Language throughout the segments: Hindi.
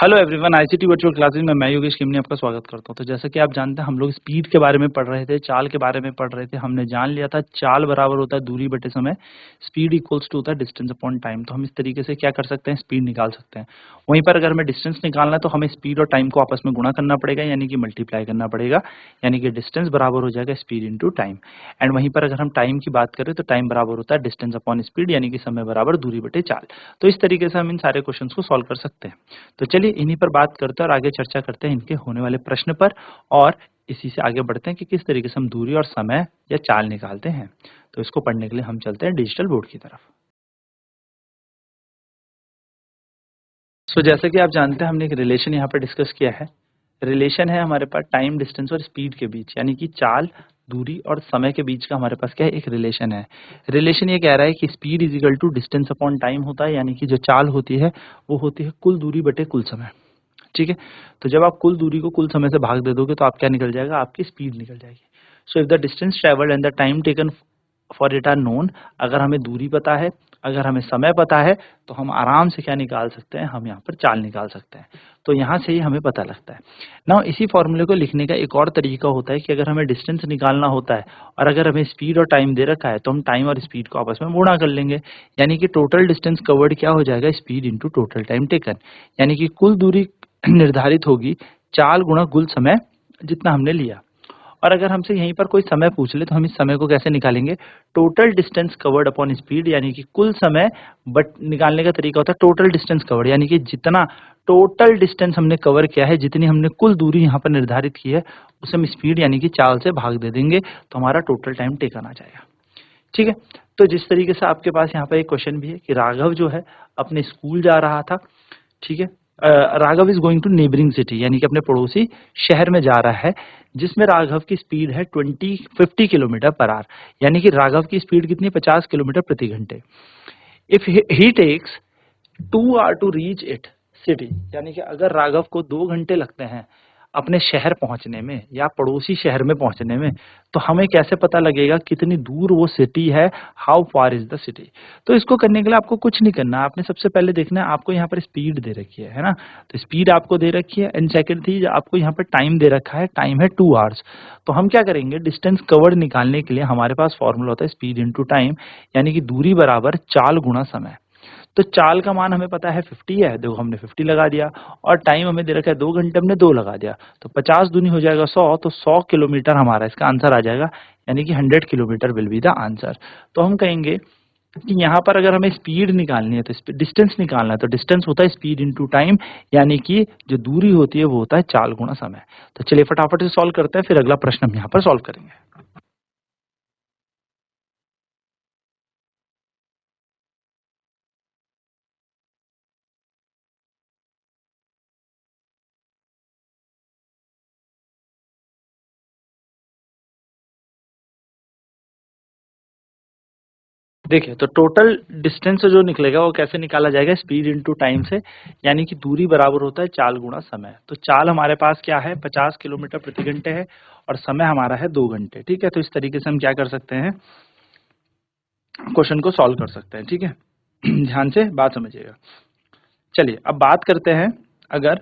Hello everyone, ICT virtual classes में मैं योगेश किमनी आपका स्वागत करता हूं। तो जैसा कि आप जानते हैं, हम लोग स्पीड के बारे में पढ़ रहे थे, चाल के बारे में पढ़ रहे थे। हमने जान लिया था चाल बराबर होता है दूरी बटे समय, स्पीड इक्वल्स टू होता है डिस्टेंस अपॉन टाइम। तो हम इस तरीके से क्या कर सकते हैं, स्पीड निकाल सकते हैं। वहीं पर अगर हमें डिस्टेंस निकालना है तो हमें स्पीड और टाइम को आपस में गुणा करना पड़ेगा, यानी कि मल्टीप्लाई करना पड़ेगा, यानी कि डिस्टेंस बराबर हो जाएगा स्पीड इंटू टाइम। एंड वहीं पर अगर हम टाइम की बात करें तो टाइम बराबर होता है डिस्टेंस अपॉन स्पीड, यानी कि समय बराबर दूरी बटे चाल। तो इस तरीके से हम इन सारे क्वेश्चन को सॉल्व कर सकते हैं। तो चलिए इन्हीं पर बात करते हैं और आगे चर्चा करते हैं इनके होने वाले प्रश्न पर, और इसी से आगे बढ़ते हैं कि किस तरीके से हम दूरी और समय या चाल निकालते हैं। तो इसको पढ़ने के लिए हम चलते हैं डिजिटल बोर्ड की तरफ। जैसे कि आप जानते हैं, हमने एक रिलेशन यहाँ पर डिस्कस किया है। रिलेशन है हमारे पास टाइम, डिस्टेंस और स्पीड के बीच, यानी कि चाल, दूरी और समय के बीच का हमारे पास क्या है, एक रिलेशन है। रिलेशन ये कह रहा है कि speed is equal to distance upon time होता है, यानी कि जो चाल होती है वो होती है कुल दूरी बटे कुल समय। ठीक है। तो जब आप कुल दूरी को कुल समय से भाग दे दोगे तो आप क्या निकल जाएगा, आपकी स्पीड निकल जाएगी। So if the distance travelled and the time taken for it are known, अगर हमें दूरी पता है, अगर हमें समय पता है, तो हम आराम से क्या निकाल सकते हैं, हम यहाँ पर चाल निकाल सकते हैं। तो यहाँ से ही हमें पता लगता है। नाउ इसी फॉर्मूले को लिखने का एक और तरीका होता है कि अगर हमें डिस्टेंस निकालना होता है और अगर हमें स्पीड और टाइम दे रखा है, तो हम टाइम और स्पीड को आपस में गुणा कर लेंगे, यानी कि टोटल डिस्टेंस कवर्ड क्या हो जाएगा, speed into total time taken, यानी कि कुल दूरी निर्धारित होगी चाल गुणा कुल समय जितना हमने लिया। और अगर हमसे यहीं पर कोई समय पूछ ले तो हम इस समय को कैसे निकालेंगे, total distance covered upon speed, यानी कि कुल समय, बट निकालने का तरीका होता है टोटल डिस्टेंस कवर्ड, यानी कि जितना टोटल डिस्टेंस हमने कवर किया है, जितनी हमने कुल दूरी यहाँ पर निर्धारित की है, उसे हम स्पीड यानी कि चाल से भाग दे देंगे, तो हमारा टोटल टाइम टेकन आ जाएगा। ठीक है। तो जिस तरीके से आपके पास यहाँ पर एक क्वेश्चन भी है कि राघव जो है अपने स्कूल जा रहा था। ठीक है। Raghav is going to neighbouring city, यानी कि अपने पड़ोसी शहर में जा रहा है, जिसमें राघव की स्पीड है 50 किलोमीटर पर आवर, यानी कि राघव की स्पीड कितनी, 50 किलोमीटर प्रति घंटे। If he takes 2 hour to reach it city, यानी कि अगर राघव को 2 घंटे लगते हैं अपने शहर पहुंचने में या पड़ोसी शहर में पहुंचने में, तो हमें कैसे पता लगेगा कितनी दूर वो सिटी है, how far is the city. तो इसको करने के लिए आपको कुछ नहीं करना, आपने सबसे पहले देखना है, आपको यहाँ पर स्पीड दे रखी है ना, तो स्पीड आपको दे रखी है। एंड सेकंड थी, आपको यहाँ पर टाइम दे रखा है, टाइम है 2 आवर्स। तो हम क्या करेंगे, डिस्टेंस कवर्ड निकालने के लिए हमारे पास फॉर्मूला होता है स्पीड इंटू टाइम, यानी कि दूरी बराबर चाल गुणा समय। तो चाल का मान हमें पता है 50 है, देखो हमने 50 लगा दिया, और टाइम हमें दे रखा है 2 घंटे, हमने 2 लगा दिया, तो 50 दूनी हो जाएगा 100, तो 100 किलोमीटर हमारा इसका आंसर आ जाएगा, यानी कि 100 kilometre will be the answer. तो हम कहेंगे कि यहाँ पर अगर हमें स्पीड निकालनी है तो डिस्टेंस निकालना है, तो डिस्टेंस होता है स्पीड इंटू टाइम, यानी कि जो दूरी होती है वो होता है चाल गुणा समय। तो चलिए फटाफट से सॉल्व करते हैं, फिर अगला प्रश्न हम यहाँ पर सॉल्व करेंगे। देखिए, तो टोटल डिस्टेंस जो निकलेगा वो कैसे निकाला जाएगा, स्पीड इंटू टाइम से, यानी कि दूरी बराबर होता है चाल गुणा समय। तो चाल हमारे पास क्या है, 50 किलोमीटर प्रति घंटे है, और समय हमारा है 2 घंटे। ठीक है। तो इस तरीके से हम क्या कर सकते हैं, क्वेश्चन को सॉल्व कर सकते हैं। ठीक है। ध्यान से बात समझिएगा। चलिए अब बात करते हैं अगर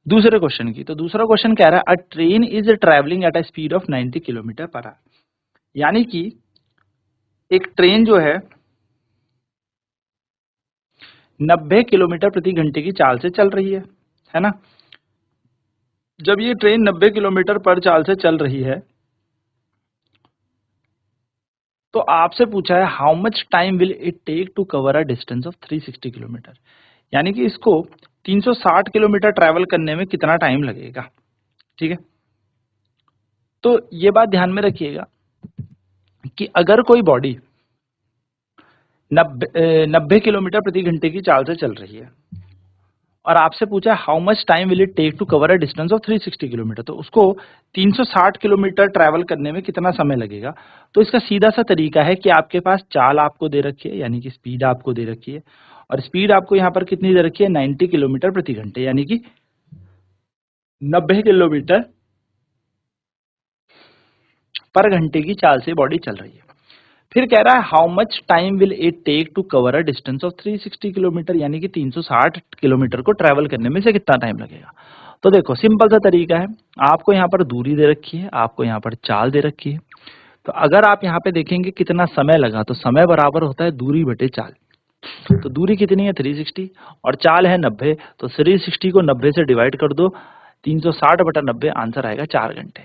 दूसरे क्वेश्चन की। तो दूसरा क्वेश्चन कह रहा है, अ train is travelling at a speed of 90 kilometre per hour, यानी कि एक ट्रेन जो है 90 किलोमीटर प्रति घंटे की चाल से चल रही है ना। जब ये ट्रेन 90 किलोमीटर पर चाल से चल रही है, तो आपसे पूछा है how much time will it take to cover a distance of 360 kilometre, यानी कि इसको 360 किलोमीटर ट्रैवल करने में कितना टाइम लगेगा। ठीक है। तो ये बात ध्यान में रखिएगा कि अगर कोई बॉडी 90 किलोमीटर प्रति घंटे की चाल से चल रही है और आपसे पूछा how much time will it take to cover a distance of 360 kilometre, तो उसको 360 किलोमीटर ट्रैवल करने में कितना समय लगेगा। तो इसका सीधा सा तरीका है कि आपके पास चाल आपको दे रखी है, यानी कि स्पीड आपको दे रखी है, और स्पीड आपको यहाँ पर कितनी दे रखी है, 90 किलोमीटर प्रति घंटे, यानी कि 90 किलोमीटर पर घंटे की चाल से बॉडी चल रही है। फिर कह रहा है how much time will it take to cover a distance of 360 kilometre, यानी कि 360 किलोमीटर को ट्रेवल करने में से कितना टाइम लगेगा। तो देखो सिंपल सा तरीका है, आपको यहाँ पर दूरी दे रखी है, आपको यहाँ पर चाल दे रखी है। तो अगर आप यहाँ पे देखेंगे कितना समय लगा, तो समय बराबर होता है दूरी बटे चाल। तो दूरी कितनी है 360 और चाल है 90, तो 360 को 90 से डिवाइड कर दो, 360 बटा 90, आंसर आएगा 4 घंटे।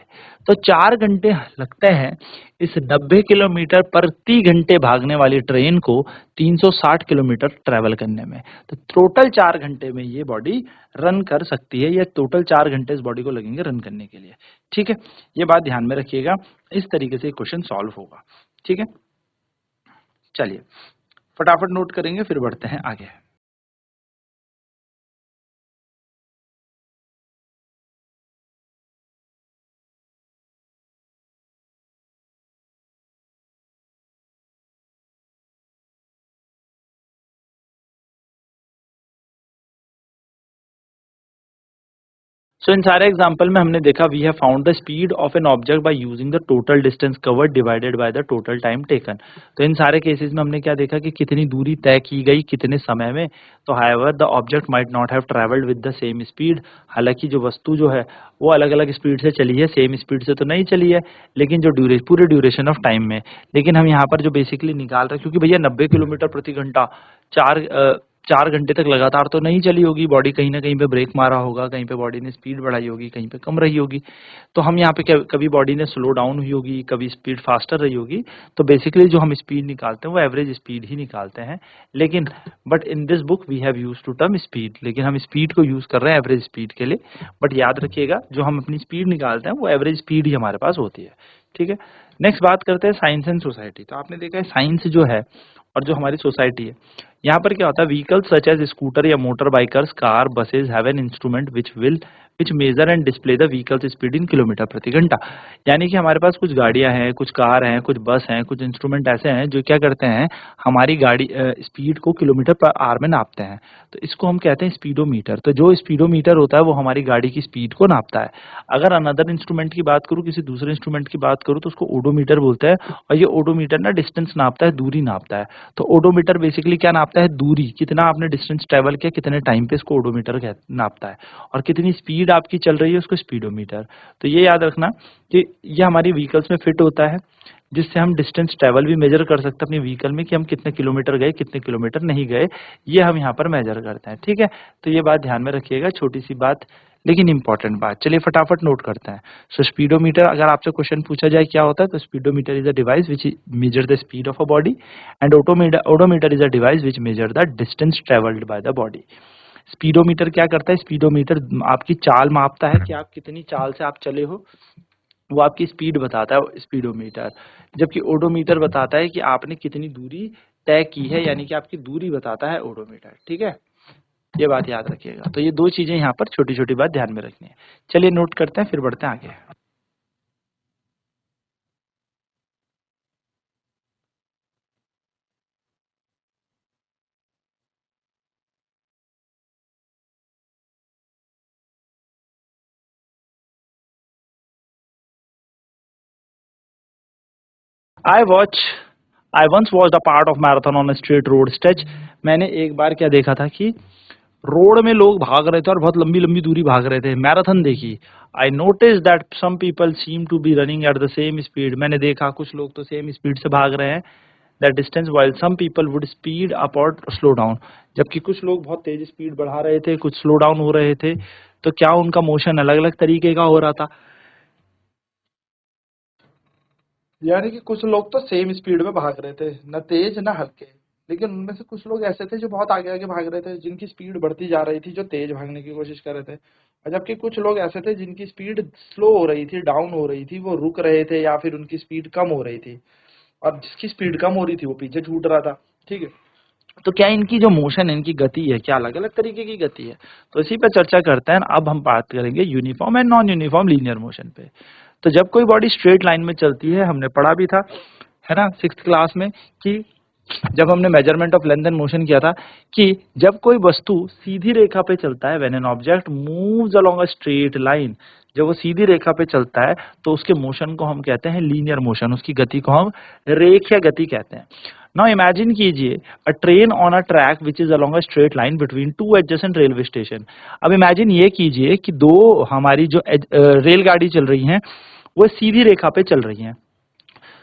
तो 4 घंटे लगते हैं इस 90 किलोमीटर प्रति घंटे भागने वाली ट्रेन को 360 किलोमीटर ट्रेवल करने में। तो टोटल 4 घंटे में ये बॉडी रन कर सकती है, या टोटल 4 घंटे इस बॉडी को लगेंगे रन करने के लिए। ठीक है, ये बात ध्यान में रखिएगा, इस तरीके से क्वेश्चन सॉल्व होगा। ठीक है, चलिए फटाफट नोट करेंगे फिर बढ़ते हैं आगे। सो इन सारे एग्जांपल में हमने देखा we have found the speed of an object by using the total distance covered divided by the total time taken. तो इन सारे केसेस में हमने क्या देखा कि कितनी दूरी तय की गई कितने समय में। तो however the object might not have travelled with the same speed, हालांकि जो वस्तु जो है वो अलग अलग स्पीड से चली है, सेम स्पीड से तो नहीं चली है, लेकिन जो पूरे ड्यूरेशन ऑफ टाइम में। लेकिन हम यहाँ पर जो बेसिकली निकाल रहे हैं, क्योंकि भैया 90 किलोमीटर प्रति घंटा 4 घंटे तक लगातार तो नहीं चली होगी बॉडी, कहीं ना कहीं पे ब्रेक मारा होगा, कहीं पे बॉडी ने स्पीड बढ़ाई होगी, कहीं पे कम रही होगी। तो हम यहाँ पे कभी बॉडी ने स्लो डाउन हुई होगी, कभी स्पीड फास्टर रही होगी। तो बेसिकली जो हम स्पीड निकालते हैं वो एवरेज स्पीड ही निकालते हैं, लेकिन but in this book we have use to term speed, लेकिन हम स्पीड को यूज कर रहे हैं एवरेज स्पीड के लिए। बट याद रखिएगा जो हम अपनी स्पीड निकालते हैं वो एवरेज स्पीड ही हमारे पास होती है। ठीक है, नेक्स्ट बात करते हैं साइंस एंड सोसाइटी। तो आपने देखा है साइंस जो है और जो हमारी सोसाइटी है, यहाँ पर क्या होता है, व्हीकल्स सच एज स्कूटर या motor bikers car buses have an instrument which measure and display the vehicles speed in kilometre प्रति घंटा। यानी कि हमारे पास कुछ गाड़ियां हैं, कुछ कार हैं, कुछ बस हैं, कुछ इंस्ट्रूमेंट ऐसे हैं जो क्या करते हैं, हमारी गाड़ी स्पीड को किलोमीटर पर आवर में नापते हैं। तो इसको हम कहते हैं स्पीडोमीटर। तो जो स्पीडोमीटर होता है वो हमारी गाड़ी की स्पीड को नापता है। अगर अनदर इंस्ट्रूमेंट की बात करूँ, किसी दूसरे इंस्ट्रूमेंट की बात करूँ, तो उसको ओडोमीटर बोलते हैं। और ये ओडोमीटर ना डिस्टेंस नापता है, दूरी नापता है। तो ओडोमीटर बेसिकली क्या नापता है, दूरी, कितना आपने डिस्टेंस ट्रेवल किया, कितने टाइम पे, इसको ओडोमीटर नापता है। और कितनी स्पीड आपकी चल रही है उसको स्पीडोमीटर। तो ये याद रखना कि ये हमारी व्हीकल्स में फिट होता है, जिससे हम डिस्टेंस ट्रेवल भी मेजर कर सकते हैं अपनी व्हीकल में कि हम कितने किलोमीटर गए कितने किलोमीटर नहीं गए, ये हम यहाँ पर मेजर करते हैं। ठीक है, तो ये बात ध्यान में रखिएगा, छोटी सी बात लेकिन इंपॉर्टेंट बात। चलिए फटाफट नोट करते हैं। सो स्पीडोमीटर, अगर आपसे क्वेश्चन पूछा जाए क्या होता है, तो speedometer is a device which measure the speed of a body, and odometer is a device which measure the distance travelled by the body. Speedometer क्या करता है, स्पीडोमीटर आपकी चाल मापता है कि आप कितनी चाल से आप चले हो, वो आपकी स्पीड बताता है स्पीडोमीटर। जबकि ओडोमीटर बताता है कि आपने कितनी दूरी तय की है, यानी कि आपकी दूरी बताता है ओडोमीटर। ठीक है, ये बात याद रखिएगा। तो ये दो चीजें यहाँ पर छोटी छोटी बात ध्यान में रखनी है। चलिए नोट करते हैं फिर बढ़ते हैं आगे। I watch I once watch a part of marathon on straight road stretch. मैंने एक बार क्या देखा था कि रोड में लोग भाग रहे थे और बहुत लंबी लंबी दूरी भाग रहे थे, मैराथन देखी। I notice that some people seem to be running at the same speed. मैंने देखा कुछ लोग तो सेम स्पीड से भाग रहे हैं that distance, while some people would speed up or slow down। जबकि कुछ लोग बहुत तेज स्पीड बढ़ा रहे थे, कुछ स्लो डाउन हो रहे थे। तो क्या उनका मोशन अलग अलग तरीके का हो रहा था, यानी कि कुछ लोग तो सेम स्पीड में भाग रहे थे, न तेज न हल्के। लेकिन उनमें से कुछ लोग ऐसे थे जो बहुत आगे आगे भाग रहे थे, जिनकी स्पीड बढ़ती जा रही थी, जो तेज भागने की कोशिश कर रहे थे। और जबकि कुछ लोग ऐसे थे जिनकी स्पीड स्लो हो रही थी, डाउन हो रही थी, वो रुक रहे थे या फिर उनकी स्पीड कम हो रही थी। और जिसकी स्पीड कम हो रही थी वो पीछे छूट रहा था। ठीक है, तो क्या इनकी जो मोशन है, इनकी गति है, क्या अलग अलग तरीके की गति है। तो इसी पे चर्चा करते हैं। अब हम बात करेंगे uniform and non uniform linear motion पे। तो जब कोई बॉडी स्ट्रेट लाइन में चलती है, हमने पढ़ा भी था, है ना, 6th क्लास में, कि जब हमने measurement of length and motion किया था कि जब कोई वस्तु सीधी रेखा पे चलता है, when an object moves along a straight line, जब वो सीधी रेखा पे चलता है तो उसके मोशन को हम कहते हैं लीनियर मोशन, उसकी गति को हम रेखीय गति कहते हैं। नाउ इमेजिन कीजिए अ train on a track which is along a straight line between two adjacent railway station. अब इमेजिन ये कीजिए कि दो हमारी जो रेलगाड़ी चल रही हैं वो सीधी रेखा पे चल रही हैं।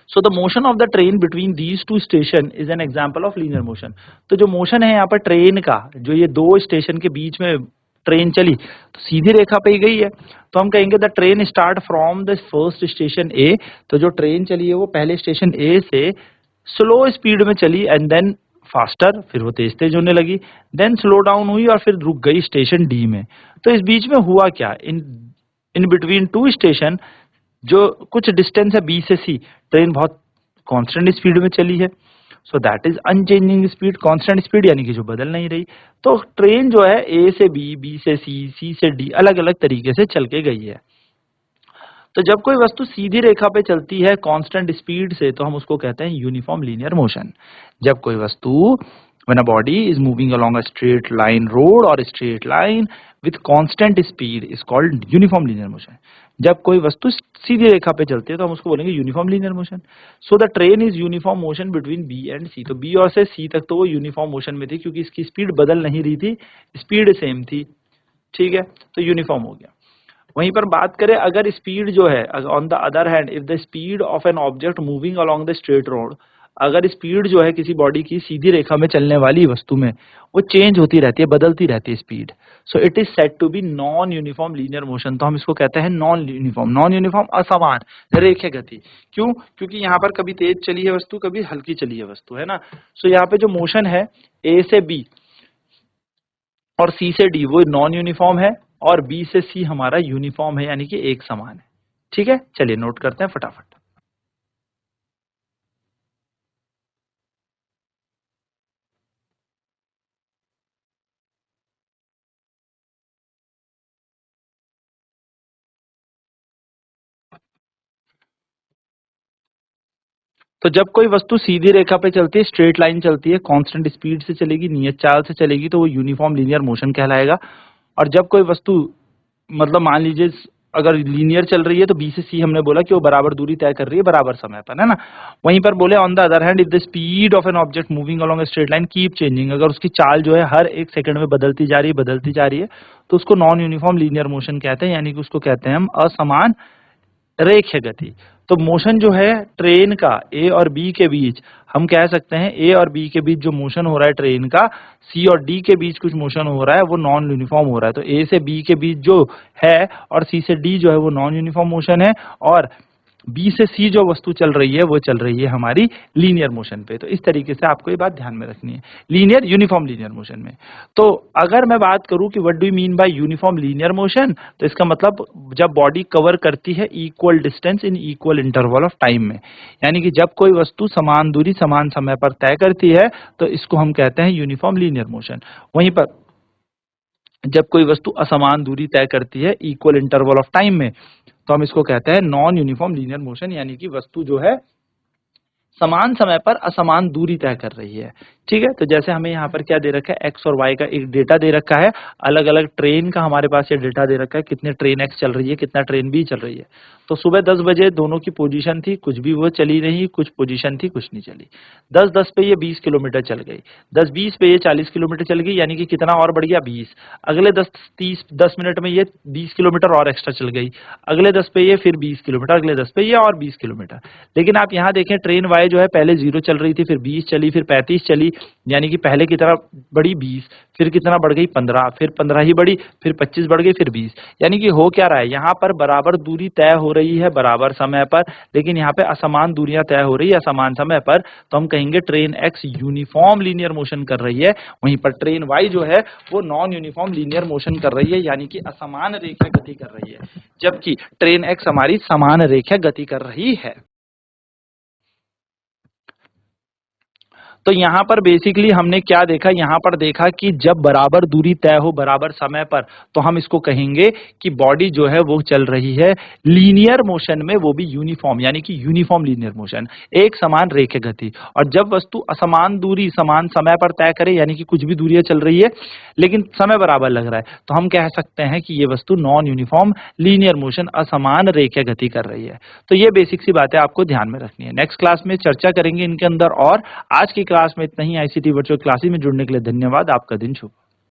So the motion of the train between these two station is an example of linear motion. तो जो मोशन है यहाँ पर ट्रेन का, जो ये दो स्टेशन के बीच में ट्रेन चली तो सीधी रेखा पे ही गई है, तो हम कहेंगे the train start from the first station A. तो जो ट्रेन चली है वो पहले स्टेशन ए से स्लो स्पीड में चली एंड देन फास्टर, फिर वो तेज तेज होने लगी, देन स्लो डाउन हुई और फिर रुक गई स्टेशन डी में। तो इस बीच में हुआ क्या, इन इन बिटवीन टू स्टेशन जो कुछ डिस्टेंस है बी से सी, ट्रेन बहुत कांस्टेंट स्पीड में चली है। So that is unchanging speed, constant speed यानी कि जो बदल नहीं रही। तो ट्रेन जो है ए से बी, बी से सी, सी से डी अलग अलग तरीके से चल के गई है। तो जब कोई वस्तु सीधी रेखा पे चलती है कांस्टेंट स्पीड से तो हम उसको कहते हैं यूनिफॉर्म लीनियर मोशन। जब कोई वस्तु when a body is moving along a straight line road or a straight line with constant speed is called uniform linear motion। जब कोई वस्तु सीधी रेखा पे चलती है तो हम उसको बोलेंगे uniform linear motion. So the train is uniform motion between B and C. तो बी और से सी तक तो वो यूनिफॉर्म मोशन में थी क्योंकि इसकी स्पीड बदल नहीं रही थी, स्पीड सेम थी, ठीक है, तो यूनिफॉर्म हो गया। वहीं पर बात करें अगर स्पीड जो है, on the other hand if the speed of an object moving along the straight road, अगर स्पीड जो है किसी बॉडी की सीधी रेखा में चलने वाली वस्तु में वो चेंज होती रहती है, बदलती रहती है speed, so it is said to be non uniform linear motion. तो हम इसको कहते हैं नॉन यूनिफॉर्म। नॉन यूनिफॉर्म असमान रेखीय गति। क्यों? क्योंकि यहाँ पर कभी तेज चली है वस्तु, कभी हल्की चली है वस्तु, है ना। सो यहाँ पे जो मोशन है ए से बी और सी से डी वो नॉन यूनिफॉर्म है और बी से सी हमारा यूनिफॉर्म है, यानी कि एक समान है। ठीक है, चलिए नोट करते हैं फटाफट। तो जब कोई वस्तु सीधी रेखा पे चलती है, स्ट्रेट लाइन चलती है, कांस्टेंट स्पीड से चलेगी, नियत चाल से चलेगी तो वो यूनिफॉर्म लीनियर मोशन कहलाएगा। और जब कोई वस्तु मतलब मान लीजिए अगर लीनियर चल रही है तो बी से सी हमने बोला कि वो बराबर दूरी तय कर रही है बराबर समय पर, है ना। वहीं पर बोले on the other hand if the speed of an object moving along a straight line keep changing, अगर उसकी चाल जो है हर एक सेकंड में बदलती जा रही है तो उसको नॉन यूनिफॉर्म लीनियर मोशन कहते हैं, यानी कि उसको कहते हैं हम असमान रेखीय गति। तो मोशन जो है ट्रेन का ए और बी के बीच, हम कह सकते हैं ए और बी के बीच जो मोशन हो रहा है ट्रेन का, सी और डी के बीच कुछ मोशन हो रहा है वो नॉन यूनिफॉर्म हो रहा है। तो ए से बी के बीच जो है और सी से डी जो है वो नॉन यूनिफॉर्म मोशन है, और बी से सी जो वस्तु चल रही है वो चल रही है हमारी लीनियर मोशन पे। तो इस तरीके से आपको ये बात ध्यान में रखनी है, लीनियर यूनिफॉर्म लीनियर मोशन में। तो अगर मैं बात करूं कि what do you mean by uniform linear motion, तो इसका मतलब जब बॉडी कवर करती है equal distance in equal interval of time में, यानी कि जब कोई वस्तु समान दूरी समान समय पर तय करती है तो इसको हम कहते हैं यूनिफॉर्म लीनियर मोशन। वहीं पर जब कोई वस्तु असमान दूरी तय करती है इक्वल इंटरवल ऑफ टाइम में तो हम इसको कहते हैं नॉन यूनिफॉर्म लीनियर मोशन, यानी कि वस्तु जो है समान समय पर असमान दूरी तय कर रही है। ठीक है, तो जैसे हमें यहाँ पर क्या दे रखा है, एक्स और वाई का एक डेटा दे रखा है, अलग अलग ट्रेन का हमारे पास ये डेटा दे रखा है, कितने ट्रेन एक्स चल रही है, कितना ट्रेन बी चल रही है। तो सुबह 10 बजे दोनों की पोजीशन थी, कुछ भी वो चली नहीं, कुछ पोजीशन थी, कुछ नहीं चली। 10-10 पे ये 20 किलोमीटर चल गई, 10-20 पे ये 40 किलोमीटर चल गई, यानी कि कितना और बढ़ गया 20। अगले 10 मिनट में ये 20 किलोमीटर और एक्स्ट्रा चल गई, अगले 10 पे ये फिर 20 किलोमीटर, अगले 10 पे ये और 20 किलोमीटर। लेकिन आप यहाँ देखें ट्रेन वाई जो है पहले 0 चल रही थी, फिर 20 चली, फिर 35 चली, यानी कि पहले की तरह बढ़ी 20, फिर कितना बढ़ गई 15, फिर 15 ही बढ़ी, फिर 25 बढ़ गई, फिर 20। यानी कि हो क्या रहा है, यहाँ पर बराबर दूरी तय हो रही है बराबर समय पर, लेकिन यहाँ पे असमान दूरियां तय हो रही है असमान समय पर। तो हम कहेंगे train x uniform linear motion कर रही है, वहीं पर ट्रेन वाई जो है वो नॉन यूनिफॉर्म लीनियर मोशन कर रही है, यानी कि असमान रेखा गति कर रही है, जबकि ट्रेन एक्स हमारी समान रेखा गति कर रही है। तो यहाँ पर बेसिकली हमने क्या देखा, यहाँ पर देखा कि जब बराबर दूरी तय हो बराबर समय पर, तो हम इसको कहेंगे कि बॉडी जो है वो चल रही है लीनियर मोशन में, वो भी यूनिफॉर्म, यानी कि यूनिफॉर्म लीनियर मोशन, एक समान रेखीय गति। और जब वस्तु असमान दूरी समान समय पर तय करे, यानी कि कुछ भी दूरियां चल रही है लेकिन समय बराबर लग रहा है, तो हम कह सकते हैं कि ये वस्तु नॉन यूनिफॉर्म लीनियर मोशन, असमान रेखीय गति कर रही है। तो ये बेसिक सी बातें आपको ध्यान में रखनी है। नेक्स्ट क्लास में चर्चा करेंगे इनके अंदर। और आज की क्लास में इतना ही। आईसीटी वर्चुअल क्लासेस में जुड़ने के लिए धन्यवाद। आपका दिन शुभ।